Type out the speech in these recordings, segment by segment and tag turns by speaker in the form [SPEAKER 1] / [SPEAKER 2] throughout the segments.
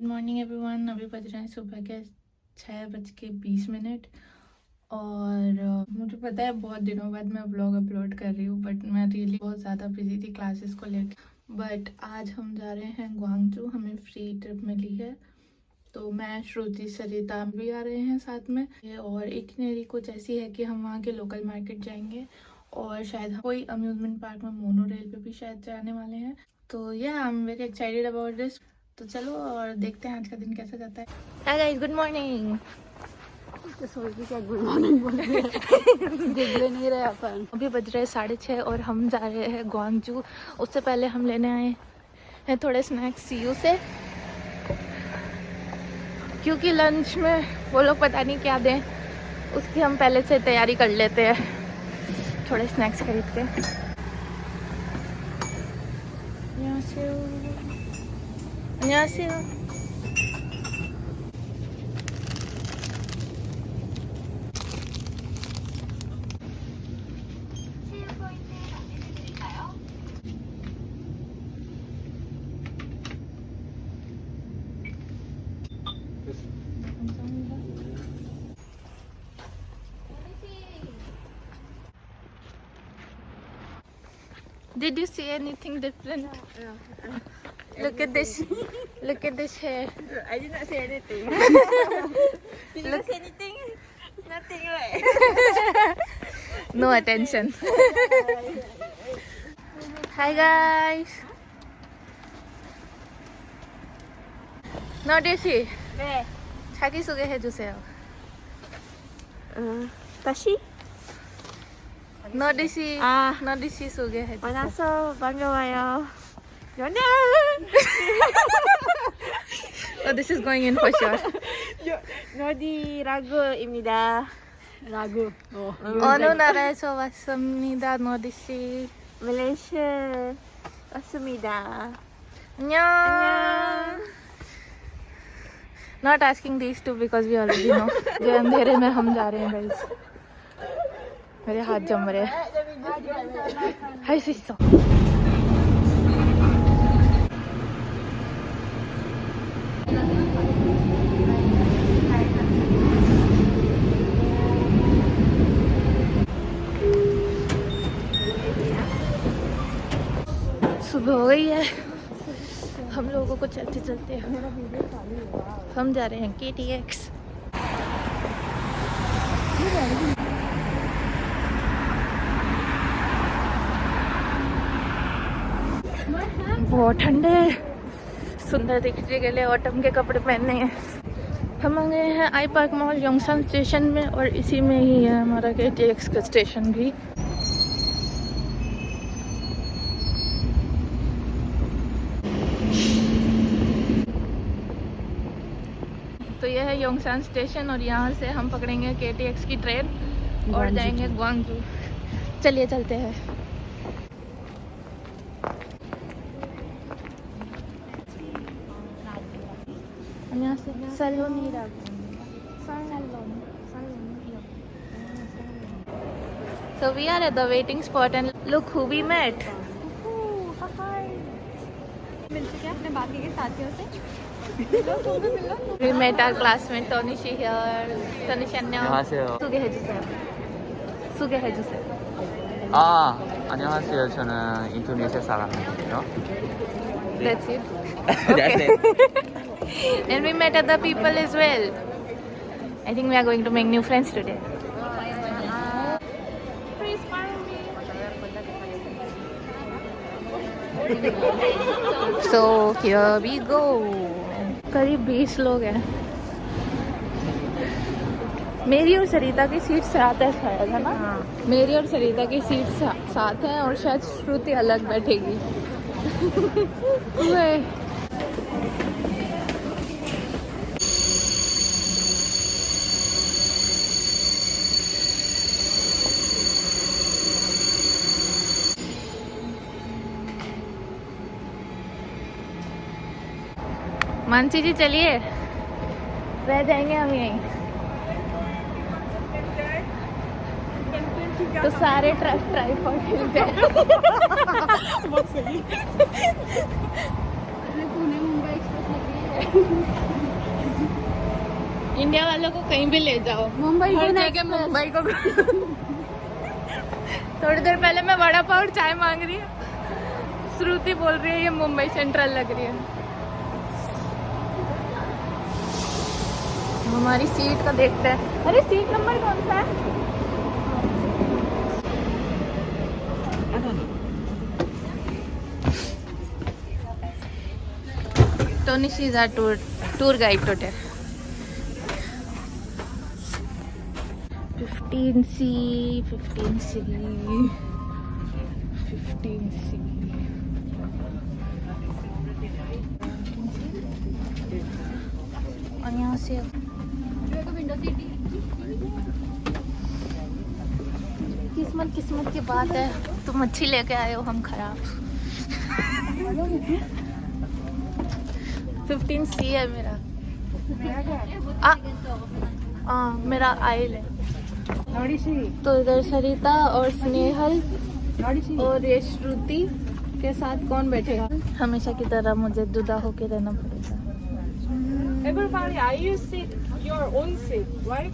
[SPEAKER 1] Good morning everyone. अभी बज रहे हैं सुबह के 6:20 और मुझे पता है बहुत दिनों बाद मैं व्लॉग अपलोड कर रही हूँ, बट मैं रियली बहुत ज़्यादा बिजी थी क्लासेस को लेकर। बट आज हम जा रहे हैं ग्वांगजू, हमें फ्री ट्रिप मिली है, तो मैं, श्रुति, सरिता भी आ रहे हैं साथ में। और एक नई कुछ ऐसी है कि हम वहाँ के लोकल मार्केट जाएंगे और शायद हम कोई अम्यूजमेंट पार्क में मोनो रेल पे भी शायद जाने वाले हैं। तो I am very excited about this. तो चलो और देखते हैं आज का दिन कैसा जाता है। Hi guys, good morning.
[SPEAKER 2] क्या गुड मॉर्निंग बोल रहे हैं? देख नहीं रहे अपन।
[SPEAKER 1] अभी बज रहे 6:30 और हम जा रहे हैं ग्वांगजू। उससे पहले हम लेने आए हैं थोड़े स्नैक्स सीयू से, क्योंकि लंच में वो लोग पता नहीं क्या दें, उसकी हम पहले से तैयारी कर लेते हैं थोड़े स्नैक्स खरीद के। 안녕하세요. Did you see anything different? Look at this. Look at this hair.
[SPEAKER 2] I did not say anything. Did you say anything? Nothing, right?
[SPEAKER 1] No attention. Hi guys. 너디씨
[SPEAKER 2] 네.
[SPEAKER 1] 자기소개 해주세요.
[SPEAKER 2] 다시?
[SPEAKER 1] 너디씨
[SPEAKER 2] 아.
[SPEAKER 1] 너디씨 소개해주세요.
[SPEAKER 2] 만나서 반가워요. 연애.
[SPEAKER 1] Oh, this is going in for sure.
[SPEAKER 2] 너디 라구입니다. 라구.
[SPEAKER 1] 어느 나라에서 왔습니다, 너디씨.
[SPEAKER 2] 말레이시아 왔습니다.
[SPEAKER 1] 안녕. Not asking these two because we already know. जो अंधेरे में हम जा रहे हैं guys. मेरे हाथ जम रहे हैं। हाय सिस्टो। सुबह हो गई है, हम लोगों को चलते चलते हम जा रहे हैं KTX। बहुत ठंडे, सुंदर दिखने के लिए ऑटम के कपड़े पहनने हैं। हम आ गए हैं आई पार्क मॉल योंगसान स्टेशन में, और इसी में ही है हमारा KTX का स्टेशन भी। तो यह है योंगसान स्टेशन और यहाँ से हम पकड़ेंगे KTX की ट्रेन और जाएंगे ग्वांगजू। चलिए चलते हैं। So we are at the waiting spot and look who we met.
[SPEAKER 2] मिलते क्या अपने बाकी के साथियों से?
[SPEAKER 1] We met our classmate Tonishi here. Tonishi 안녕.
[SPEAKER 3] 안녕하세요.
[SPEAKER 1] 소개해주세요. 소개해주세요.
[SPEAKER 3] 안녕하세요. 저는 인도네시아 사람이에요.
[SPEAKER 1] That's it.
[SPEAKER 3] That's it.
[SPEAKER 1] And we met other people as well. I think we are going to make new friends today.
[SPEAKER 2] Please follow me.
[SPEAKER 1] So here we go. करीब 20 लोग हैं। मेरी और सरिता की seat साथ है शायद, है ना? हाँ। मेरी और सरिता की सीट साथ है और शायद श्रुति अलग बैठेगी। मानसी जी चलिए, रह जाएंगे हम यहीं। तो सारे ट्राइपॉड हिल गए।
[SPEAKER 2] बहुत सही। पुणे मुंबई एक्सप्रेस लगी है।
[SPEAKER 1] इंडिया वालों को कहीं भी ले जाओ,
[SPEAKER 2] मुंबई
[SPEAKER 1] हर जगह मुंबई को। थोड़ी देर पहले मैं वड़ा पाव और चाय मांग रही है, श्रुति बोल रही है ये मुंबई सेंट्रल लग रही है। हमारी सीट का देखते हैं। अरे सीट नंबर कौन सा है? Tonish is our tour guide today. 15C. और यहाँ से किस्मत की बात है, तुम अच्छी लेके आए हो, हम खराब। 15C है मेरा। मेरा आयल है। तो इधर सरिता और स्नेहल और ये श्रुति के साथ कौन बैठेगा? हमेशा की तरह मुझे जुदा होके रहना पड़ेगा।
[SPEAKER 2] Everybody, I use seat, your own seat, right?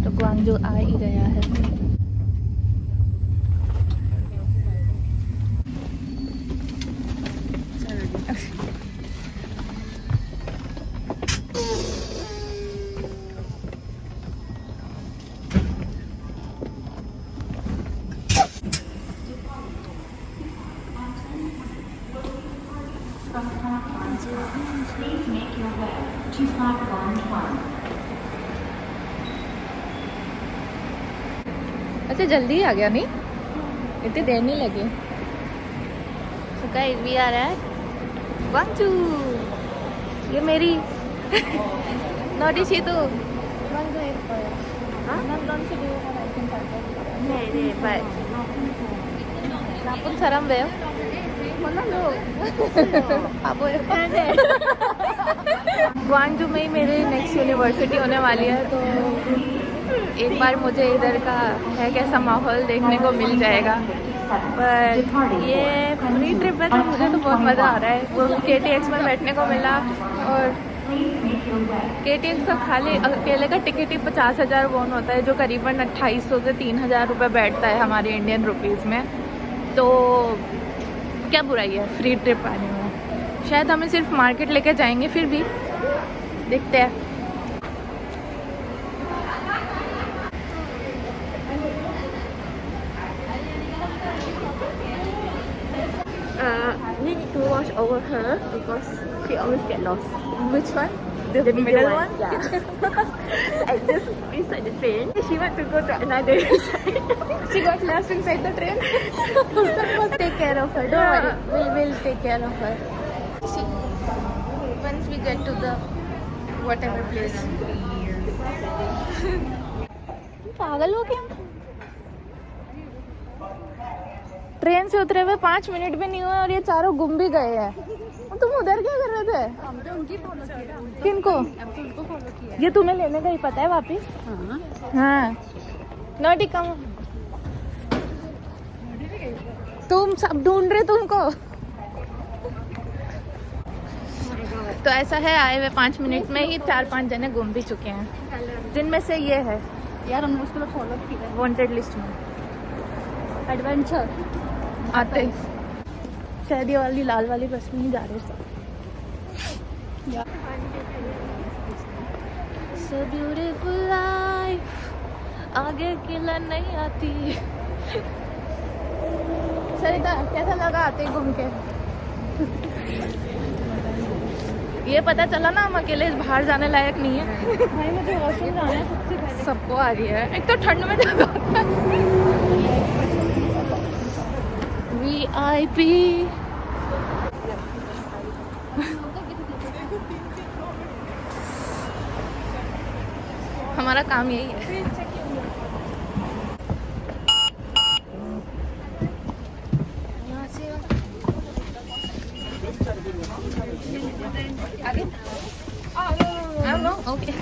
[SPEAKER 1] तो ग्वांगजू आ ही गया है।
[SPEAKER 4] Please make your way to platform 1.
[SPEAKER 1] अच्छा जल्दी आ गया, नहीं इतनी देर नहीं लगी। तो guys we are at Gwangju. ये मेरी नोटी सीतू।
[SPEAKER 2] Nee, but
[SPEAKER 1] Napun saram deh.
[SPEAKER 2] mana lo?
[SPEAKER 1] Apa ya? Gwangju में ही मेरी नेक्स्ट यूनिवर्सिटी होने वाली है, तो एक बार मुझे इधर का है कैसा माहौल देखने को मिल जाएगा। पर ये फ्री ट्रिप है तो मुझे तो बहुत मज़ा आ रहा है। वो KTX में बैठने को मिला, और KTX का खाली अकेले का टिकट ही 50,000 वॉन होता है, जो करीबन 2800 से 3,000 रुपये बैठता है हमारे इंडियन रुपीज़ में। तो क्या बुराई है फ्री ट्रिप आने में। शायद हमें सिर्फ मार्केट लेके जाएंगे, फिर भी देखते हैं।
[SPEAKER 2] Need to watch over her because she always get lost.
[SPEAKER 1] Which one?
[SPEAKER 2] The
[SPEAKER 1] middle one?
[SPEAKER 2] Yeah. I just inside the train. She went to go to another side.
[SPEAKER 1] She got lost inside the train. Must take care of her. Don't worry. We'll take care of her. See, once we get to the whatever place. पागल हो क्या? Train से उतरे हुए 5 minute भी नहीं हुए और ये चारों गुम भी गए हैं। तुम उधर क्या कर रहे थे? किनको? ये तुम्हें लेने का ही पता है वापिस? हाँ। नोटी कम। तुम सब ढूंढ रहे तुमको। तो ऐसा है, आए हुए 5 मिनट में ही 4-5 जने घूम भी चुके हैं, जिनमें से ये है
[SPEAKER 2] यार हमने उसको फॉलो किया है।
[SPEAKER 1] वांटेड लिस्ट में।
[SPEAKER 2] एडवेंचर
[SPEAKER 1] आते शायद ये वाली लाल वाली बस में ही जा रहे सब। So beautiful life, आगे किला नहीं आती। सरिता कैसा लगा आते घूम के? ये पता चला ना हम अकेले बाहर जाने लायक नहीं है।
[SPEAKER 2] भाई मुझे वॉशरूम जाना है सबसे पहले।
[SPEAKER 1] सबको आ रही है, एक तो ठंड में ज्यादा होता है। VIP हमारा काम यही है। यहाँ से आगे ओके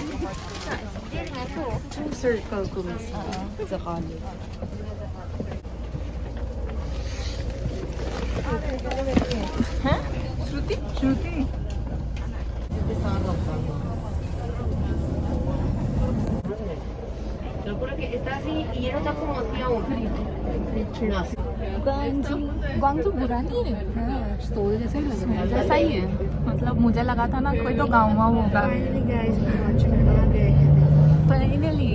[SPEAKER 1] श्रुति ग्वांगजू बुरा नहीं है,
[SPEAKER 2] स्टोर जैसा ही लग रहा है।
[SPEAKER 1] जैसा ही है। मतलब मुझे लगा था ना कोई तो गाँव वाँव होगा।
[SPEAKER 2] फाइनली गाइस पाँच मिनट आ गए हैं।
[SPEAKER 1] फाइनली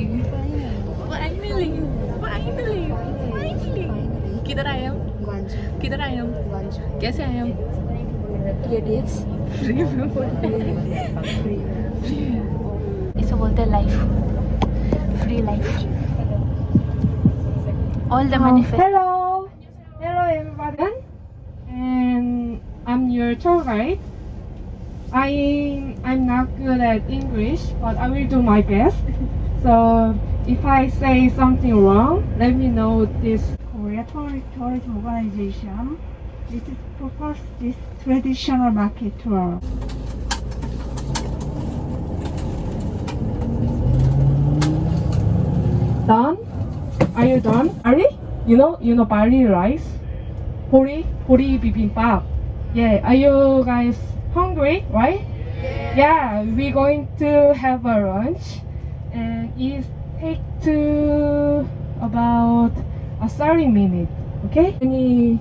[SPEAKER 1] किधर आए हम?
[SPEAKER 2] ग्वांगजू
[SPEAKER 1] किधर आए हम?
[SPEAKER 2] ग्वांगजू
[SPEAKER 1] कैसे आए हम?
[SPEAKER 2] रेडियक्स
[SPEAKER 1] इसे बोलते हैं life, free life, all the money.
[SPEAKER 5] Hello everyone, and I'm your tour guide. I'm not good at English, but I will do my best. So if I say something wrong, let me know. This Korea Tourism Organization, this is propose this traditional market tour. Done? Are you done? Ari? You know Bali rice? Hori bibimbap. Yeah, are you guys hungry, right? Yeah, we're going to have a lunch, and it take to about a 30 minutes, okay? Any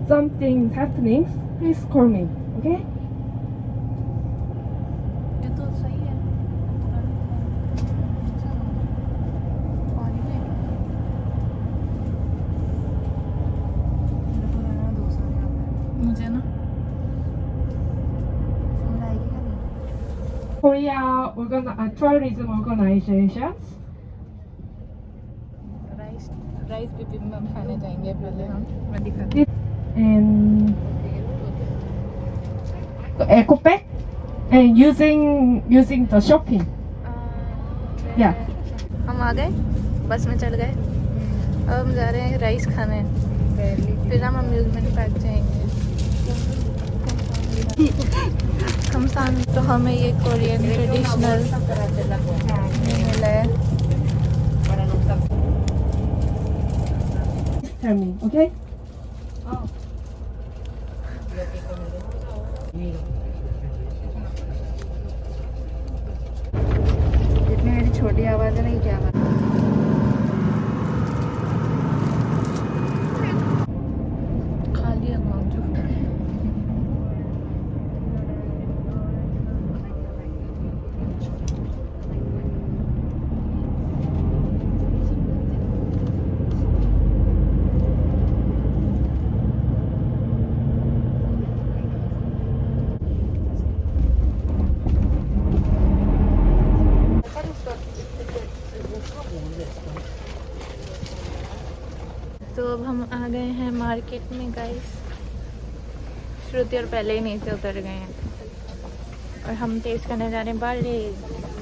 [SPEAKER 5] something happening, please call me, okay?
[SPEAKER 1] ये तो सही है। मुझे ना
[SPEAKER 5] Korea tourism organizations.
[SPEAKER 1] Rice बिबिम्बाप खाने जाएंगे पहले हम। मैं दिखाती
[SPEAKER 5] And eco bag and using the shopping. Yeah.
[SPEAKER 1] हम आ गए, बस में चढ़ गए। अब हम जा रहे हैं राइस खाने, फिर हम अम्यूजमेंट पार्क जाएंगे। खमसान तो हमें ये कोरियन ट्रेडिशनल मिला है।
[SPEAKER 5] Tell me, okay?
[SPEAKER 2] जितनी मेरी छोटी आवाज है ना, ये क्या आवाज?
[SPEAKER 1] खा लिया ग्वांगजू। तो अब हम आ गए हैं मार्केट में गाइस। श्रुति और पहले ही नीचे उतर गए हैं और हम टेस्ट करने जा रहे हैं बाले।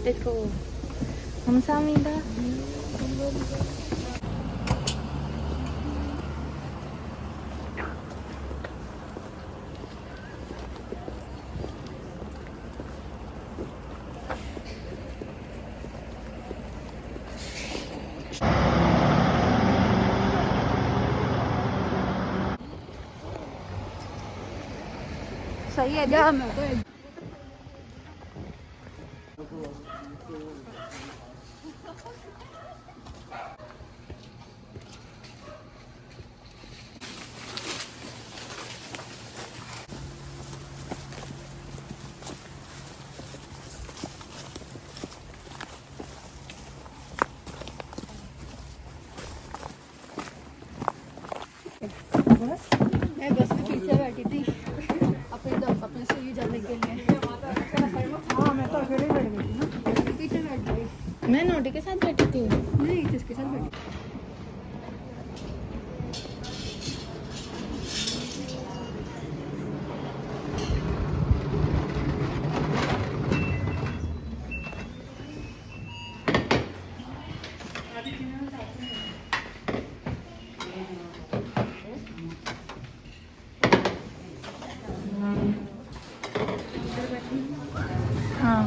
[SPEAKER 1] देखो हम सामीदा सही है।
[SPEAKER 2] मैं बस में पीछे बैठी थी अपने सुई जाने के लिए। हाँ मैं तो अकेले बैठ गई थी ना, पीछे बैठ गई।
[SPEAKER 1] मैं नोटी के साथ बैठी थी।
[SPEAKER 2] नहीं किसके साथ बैठी?
[SPEAKER 1] हाँ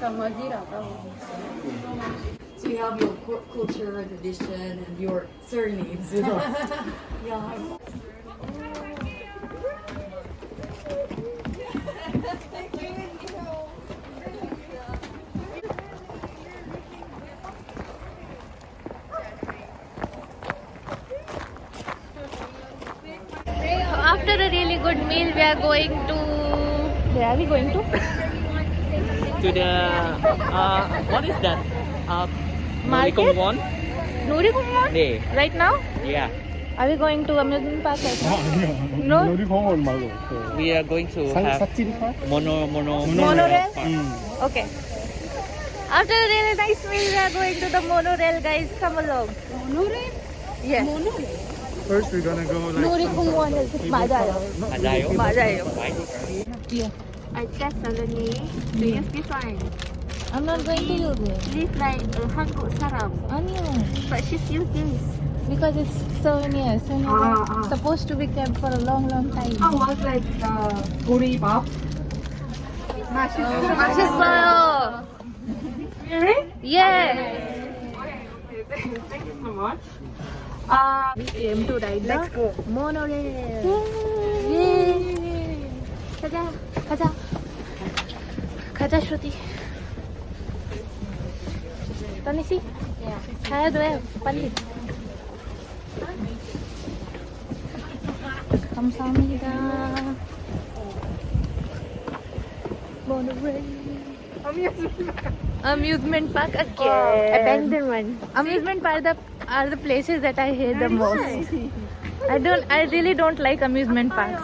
[SPEAKER 2] समझ ही रहा था वो।
[SPEAKER 6] So you have your culture, tradition, and your surnames with us. Yeah.
[SPEAKER 1] After a really good meal, we are going to. Where are we going to?
[SPEAKER 3] To the what is that?
[SPEAKER 1] Market?
[SPEAKER 3] Norikomwon?
[SPEAKER 1] Nuri Kumon?
[SPEAKER 3] 네.
[SPEAKER 1] Right now?
[SPEAKER 3] Yeah.
[SPEAKER 1] Are we going to amusement park right now? No?
[SPEAKER 7] 놀이공원 말고
[SPEAKER 3] We are going to have
[SPEAKER 7] 삭진파?
[SPEAKER 1] Monorail? Okay. After a really nice meal, we are going to the monorail, guys. Come along.
[SPEAKER 2] Monorail?
[SPEAKER 1] Yes.
[SPEAKER 7] First we're gonna go like
[SPEAKER 1] Nuri Kumon is Mazayo.
[SPEAKER 3] 맞아요?
[SPEAKER 1] 맞아요.
[SPEAKER 3] Right?
[SPEAKER 1] Yeah.
[SPEAKER 2] I checked Saloni. They use this one.
[SPEAKER 1] I'm not going to use it.
[SPEAKER 2] Live like a Hanguk saram.
[SPEAKER 1] Onion.
[SPEAKER 2] But she's used this.
[SPEAKER 1] Because it's souvenirs. Souvenirs are supposed to be kept for a long, long time.
[SPEAKER 5] I want like 보리밥.
[SPEAKER 1] 맛있어요.
[SPEAKER 5] Really?
[SPEAKER 1] Yeah.
[SPEAKER 5] Thank you so much.
[SPEAKER 1] We came to ride the monorail. Yay. 가자, 가자. 가자, Shruti. तनिषी. 가야 돼, 빨리. 감사합니다. Monorail. Amusement park again.
[SPEAKER 2] Abandoned one.
[SPEAKER 1] Amusement park are the places that I hate the most. I really don't like amusement parks.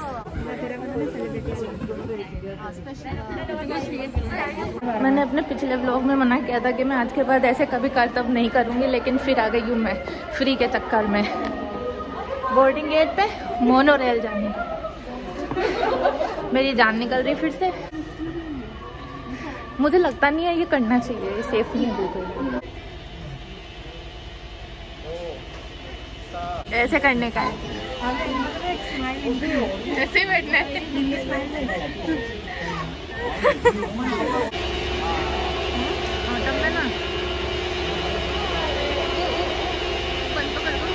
[SPEAKER 1] मैंने अपने पिछले vlog में मना किया था कि मैं आज के बाद ऐसे कभी करतब नहीं करूँगी, लेकिन फिर आ गई हूँ मैं फ्री के चक्कर में बोर्डिंग गेट पे मोनो रेल जाने। मेरी जान निकल रही फिर से। मुझे लगता नहीं है ये करना चाहिए, ये सेफ नहीं है बिल्कुल। ऐसे करने का है, ऐसे ही बैठना है। ऑटम में ना बंद तो कर दो,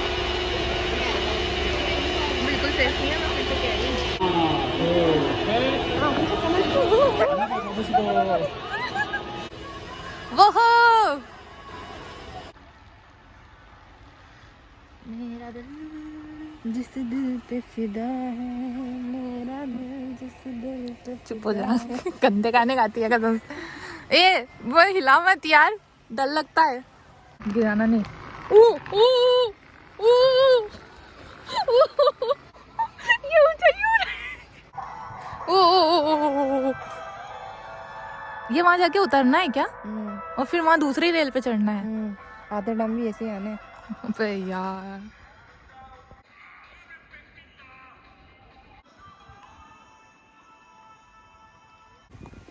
[SPEAKER 1] बिल्कुल सेफ नहीं है। मैं फिर से कह रही हूँ वो हो मेरा दिल जिस दिल पे फिदा है, मेरा दिल जिस दिल पे। चुप हो जा, गंदे गाने गाती है कसम। ए वो हिला मत यार, डर लगता है। गिराना नहीं। ये ऊंचा क्यों हो रहा है? ये वहां जाके उतरना है क्या? और फिर वहां दूसरी रेल पे चढ़ना है?
[SPEAKER 2] आधे डम भी ऐसे आने।
[SPEAKER 1] अबे यार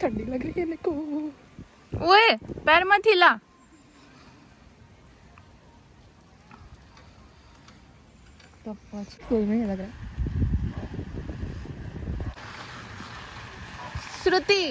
[SPEAKER 2] ठंडी लग रही है मेरे को।
[SPEAKER 1] ओए पैर मत हिला।
[SPEAKER 2] तो सही में नहीं लग रहा।
[SPEAKER 1] श्रुति